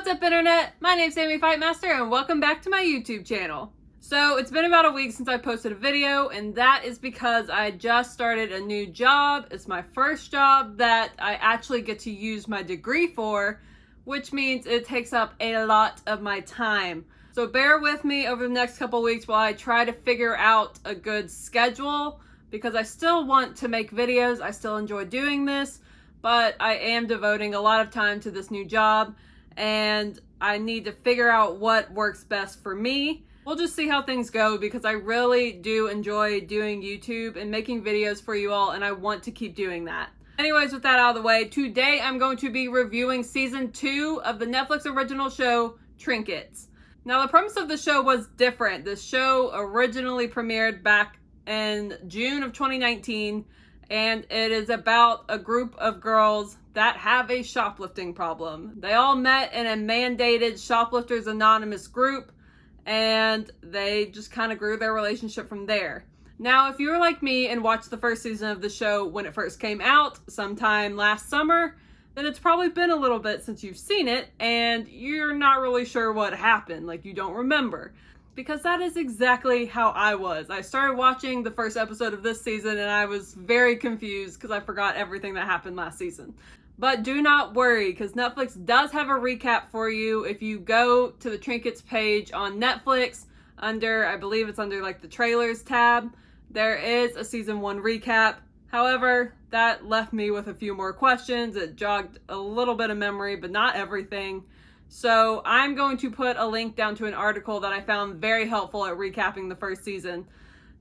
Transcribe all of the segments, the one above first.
What's up, internet? My name's Sammy Fightmaster and welcome back to my YouTube channel. So it's been about a week since I posted a video, and that is because I just started a new job. It's my first job that I actually get to use my degree for, which means it takes up a lot of my time. So bear with me over the next couple weeks while I try to figure out a good schedule, because I still want to make videos. I still enjoy doing this, but I am devoting a lot of time to this new job, and I need to figure out what works best for me. We'll just see how things go, because I really do enjoy doing YouTube and making videos for you all, and I want to keep doing that. Anyways, with that out of the way, today I'm going to be reviewing Season 2 of the Netflix original show, Trinkets. Now, the premise of the show was different. This show originally premiered back in June of 2019, and it is about a group of girls that have a shoplifting problem. They all met in a mandated Shoplifters Anonymous group, and they just kind of grew their relationship from there. Now, if you were like me and watched the first season of the show when it first came out sometime last summer, then it's probably been a little bit since you've seen it, and you're not really sure what happened, like you don't remember. Because that is exactly how I was. I started watching the first episode of this season and I was very confused because I forgot everything that happened last season. But do not worry, because Netflix does have a recap for you. If you go to the Trinkets page on Netflix, I believe it's under like the trailers tab, there is a season 1 recap. However, that left me with a few more questions. It jogged a little bit of memory, but not everything. So I'm going to put a link down to an article that I found very helpful at recapping the first season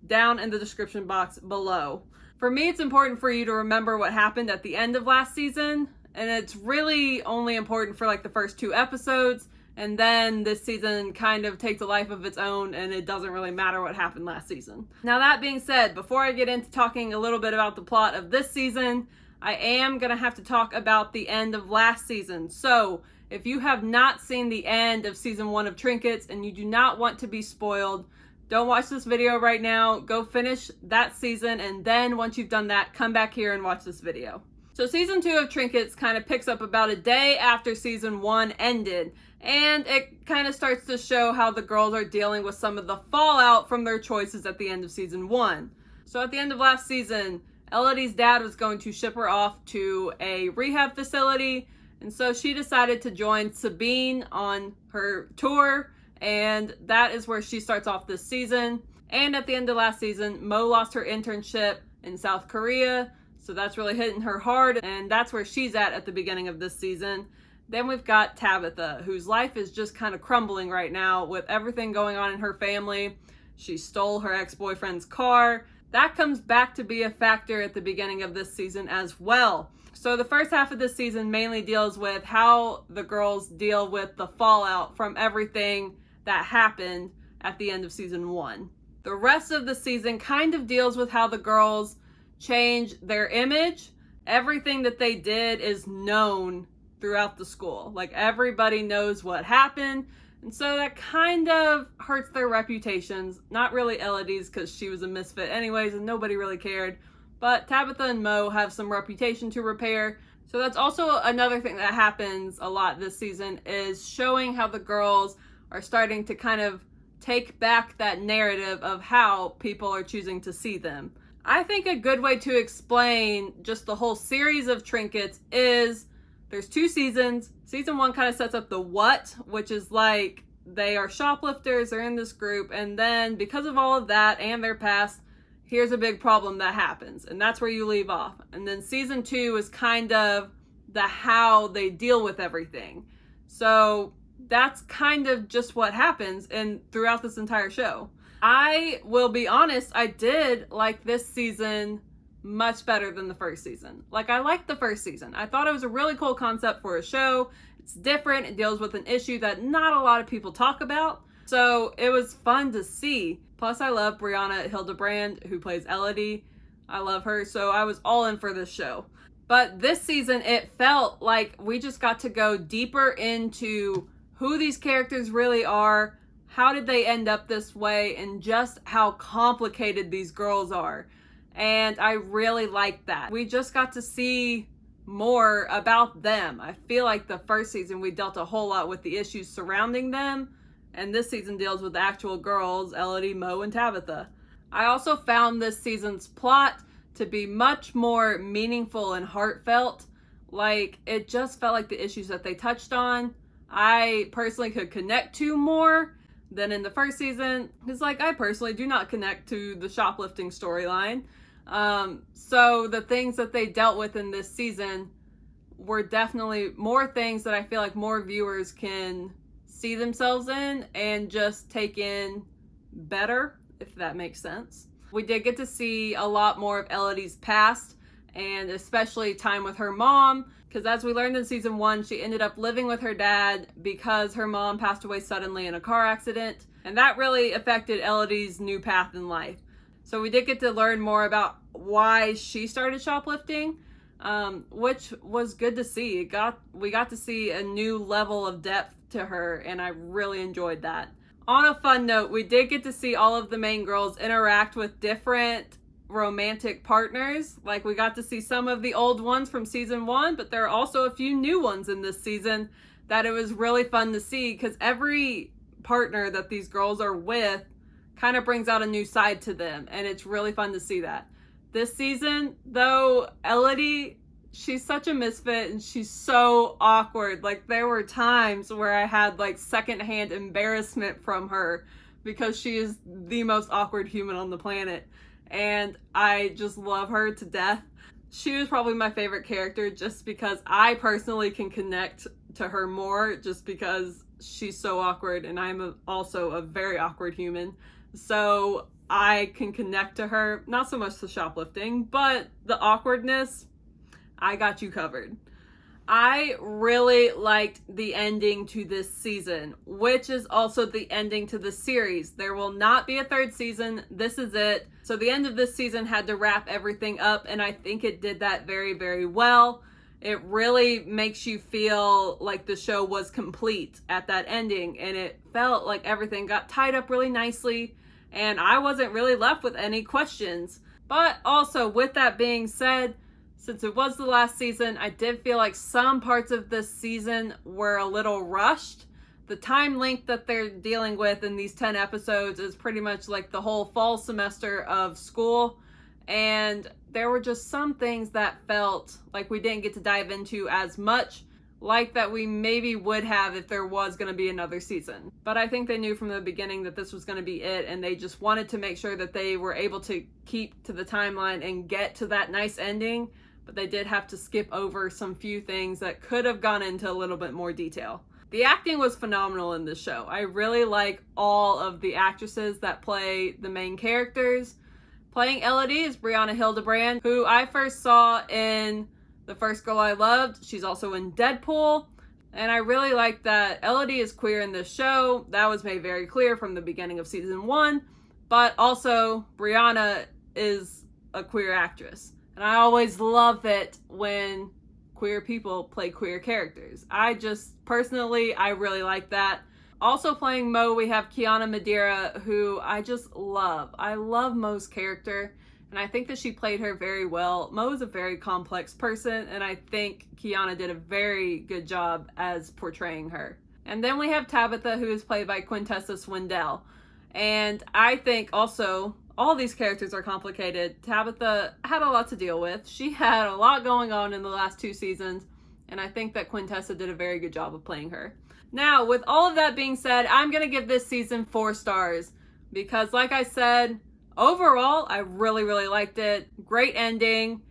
down in the description box below. For me, it's important for you to remember what happened at the end of last season, and it's really only important for like the first 2 episodes, and then this season kind of takes a life of its own and it doesn't really matter what happened last season. Now, that being said, before I get into talking a little bit about the plot of this season, I am going to have to talk about the end of last season. So if you have not seen the end of Season 1 of Trinkets and you do not want to be spoiled, don't watch this video right now. Go finish that season, and then once you've done that, come back here and watch this video. So Season 2 of Trinkets kind of picks up about a day after Season 1 ended, and it kind of starts to show how the girls are dealing with some of the fallout from their choices at the end of Season 1. So at the end of last season, Elodie's dad was going to ship her off to a rehab facility, and so she decided to join Sabine on her tour, and that is where she starts off this season. And at the end of last season, Mo lost her internship in South Korea, so that's really hitting her hard, and that's where she's at the beginning of this season. Then we've got Tabitha, whose life is just kind of crumbling right now with everything going on in her family. She stole her ex-boyfriend's car. That comes back to be a factor at the beginning of this season as well. So the first half of this season mainly deals with how the girls deal with the fallout from everything that happened at the end of Season 1. The rest of the season kind of deals with how the girls change their image. Everything that they did is known throughout the school. Like, everybody knows what happened. And so that kind of hurts their reputations. Not really Elodie's, because she was a misfit anyways and nobody really cared. But Tabitha and Mo have some reputation to repair. So that's also another thing that happens a lot this season, is showing how the girls are starting to kind of take back that narrative of how people are choosing to see them. I think a good way to explain just the whole series of Trinkets is there's 2 seasons. Season 1 kind of sets up the what, which is like they are shoplifters, they're in this group, and then because of all of that and their past, here's a big problem that happens, and that's where you leave off. And then Season 2 is kind of the how they deal with everything. So that's kind of just what happens throughout this entire show. I will be honest, I did like this season much better than the first season. Like, I liked the first season. I thought it was a really cool concept for a show. It's different. It deals with an issue that not a lot of people talk about. So it was fun to see. Plus, I love Brianna Hildebrand, who plays Elodie. I love her, so I was all in for this show. But this season, it felt like we just got to go deeper into who these characters really are, how did they end up this way, and just how complicated these girls are. And I really liked that. We just got to see more about them. I feel like the first season we dealt a whole lot with the issues surrounding them, and this season deals with the actual girls, Elodie, Mo, and Tabitha. I also found this season's plot to be much more meaningful and heartfelt. Like, it just felt like the issues that they touched on, I personally could connect to more than in the first season. It's like, I personally do not connect to the shoplifting storyline. So the things that they dealt with in this season were definitely more things that I feel like more viewers can see themselves in and just take in better, if that makes sense. We did get to see a lot more of Elodie's past, and especially time with her mom, because as we learned in season 1, she ended up living with her dad because her mom passed away suddenly in a car accident, and that really affected Elodie's new path in life. So we did get to learn more about why she started shoplifting, which was good to see. We got to see a new level of depth to her, and I really enjoyed that. On a fun note, we did get to see all of the main girls interact with different romantic partners. Like, we got to see some of the old ones from season 1, but there are also a few new ones in this season that it was really fun to see, because every partner that these girls are with kind of brings out a new side to them, and it's really fun to see that. This season, though, Elodie, she's such a misfit and she's so awkward. Like, there were times where I had like secondhand embarrassment from her because she is the most awkward human on the planet, and I just love her to death. She was probably my favorite character just because I personally can connect to her more, just because she's so awkward and I'm also a very awkward human. So I can connect to her, not so much the shoplifting, but the awkwardness, I got you covered. I really liked the ending to this season, which is also the ending to the series. There will not be a third season. This is it. So the end of this season had to wrap everything up, and I think it did that very, very well. It really makes you feel like the show was complete at that ending, and it felt like everything got tied up really nicely, and I wasn't really left with any questions. But also, with that being said, since it was the last season, I did feel like some parts of this season were a little rushed. The time length that they're dealing with in these 10 episodes is pretty much like the whole fall semester of school. And there were just some things that felt like we didn't get to dive into as much, like that we maybe would have if there was going to be another season. But I think they knew from the beginning that this was going to be it, and they just wanted to make sure that they were able to keep to the timeline and get to that nice ending. But they did have to skip over some few things that could have gone into a little bit more detail. The acting was phenomenal in this show. I really like all of the actresses that play the main characters. Playing Elodie is Brianna Hildebrand, who I first saw in The First Girl I Loved. She's also in Deadpool. And I really like that Elodie is queer in this show. That was made very clear from the beginning of season 1. But also, Brianna is a queer actress. And I always love it when queer people play queer characters. I really like that. Also playing Mo, we have Kiana Madeira, who I just love. I love Mo's character, and I think that she played her very well. Mo is a very complex person, and I think Kiana did a very good job as portraying her. And then we have Tabitha, who is played by Quintessa Swindell. And I think also, all these characters are complicated. Tabitha had a lot to deal with. She had a lot going on in the last 2 seasons, and I think that Quintessa did a very good job of playing her. Now, with all of that being said, I'm going to give this season 4 stars, because like I said, overall, I really, really liked it. Great ending.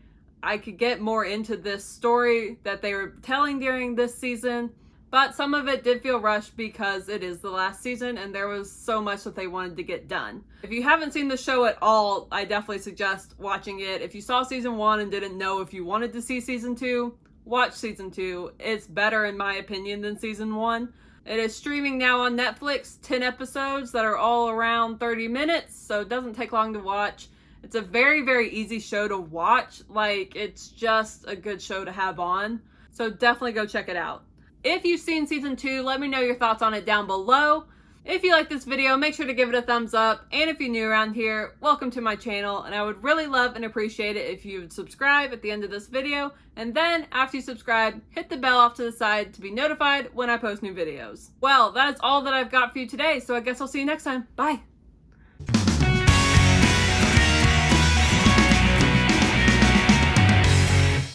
I could get more into this story that they were telling during this season, but some of it did feel rushed because it is the last season and there was so much that they wanted to get done. If you haven't seen the show at all, I definitely suggest watching it. If you saw season 1 and didn't know if you wanted to see season 2, watch season 2. It's better in my opinion than season 1. It is streaming now on Netflix, 10 episodes that are all around 30 minutes, so it doesn't take long to watch. It's a very, very easy show to watch. Like, it's just a good show to have on. So definitely go check it out. If you've seen season 2, let me know your thoughts on it down below. If you like this video, make sure to give it a thumbs up, and if you're new around here, welcome to my channel, and I would really love and appreciate it if you would subscribe at the end of this video, and then after you subscribe, hit the bell off to the side to be notified when I post new videos. Well, that is all that I've got for you today, so I guess I'll see you next time. Bye!